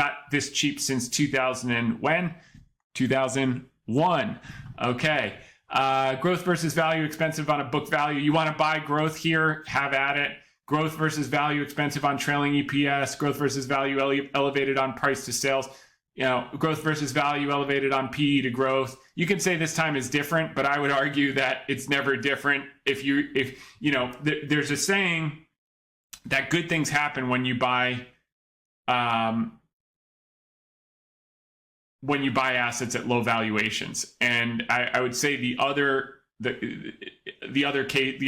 not this cheap since 2000 and when? 2001. Okay. Growth versus value, expensive on a book value. You want to buy growth here, have at it. Growth versus value, expensive on trailing EPS. Growth versus value, elevated on price to sales. Growth versus value, elevated on PE to growth. You can say this time is different, but I would argue that it's never different. There's a saying that good things happen when you buy assets at low valuations. And I would say the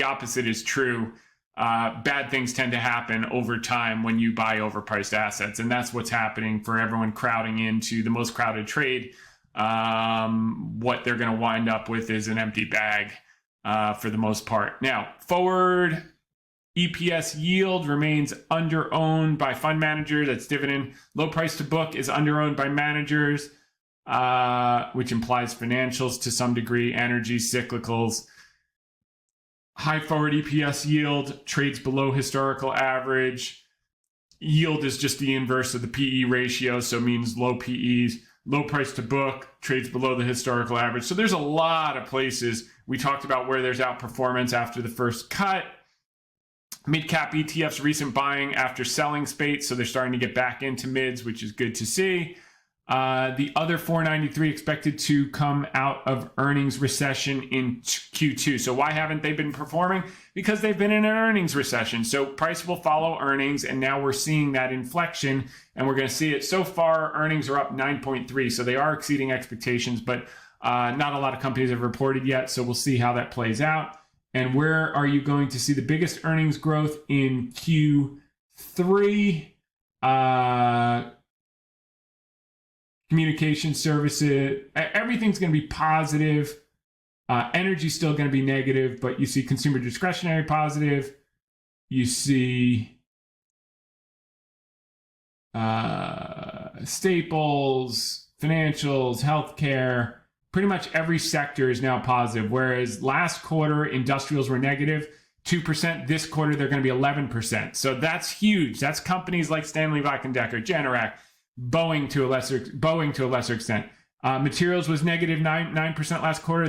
opposite is true. Bad things tend to happen over time when you buy overpriced assets. And that's what's happening for everyone crowding into the most crowded trade. What they're going to wind up with is an empty bag for the most part. Now, forward EPS yield remains under-owned by fund managers. That's dividend. Low price to book is under-owned by managers, which implies financials to some degree, energy, cyclicals. High forward EPS yield trades below historical average. Yield is just the inverse of the PE ratio, so it means low PEs. Low price to book trades below the historical average. So there's a lot of places. We talked about where there's outperformance after the first cut. Mid-cap ETFs recent buying after selling spate, so they're starting to get back into mids, which is good to see. The other 493 expected to come out of earnings recession in Q2. So why haven't they been performing? Because they've been in an earnings recession. So price will follow earnings, and now we're seeing that inflection, and we're going to see it. So far, earnings are up 9.3, so they are exceeding expectations, but not a lot of companies have reported yet, so we'll see how that plays out. And where are you going to see the biggest earnings growth in Q3? Communication services, everything's going to be positive. Energy's still going to be negative, but you see consumer discretionary positive. You see staples, financials, healthcare. Pretty much every sector is now positive, whereas last quarter, industrials were negative 2%. This quarter, they're going to be 11%. So that's huge. That's companies like Stanley Black & Decker, Generac, Boeing to a lesser extent. Materials was negative 9% last quarter.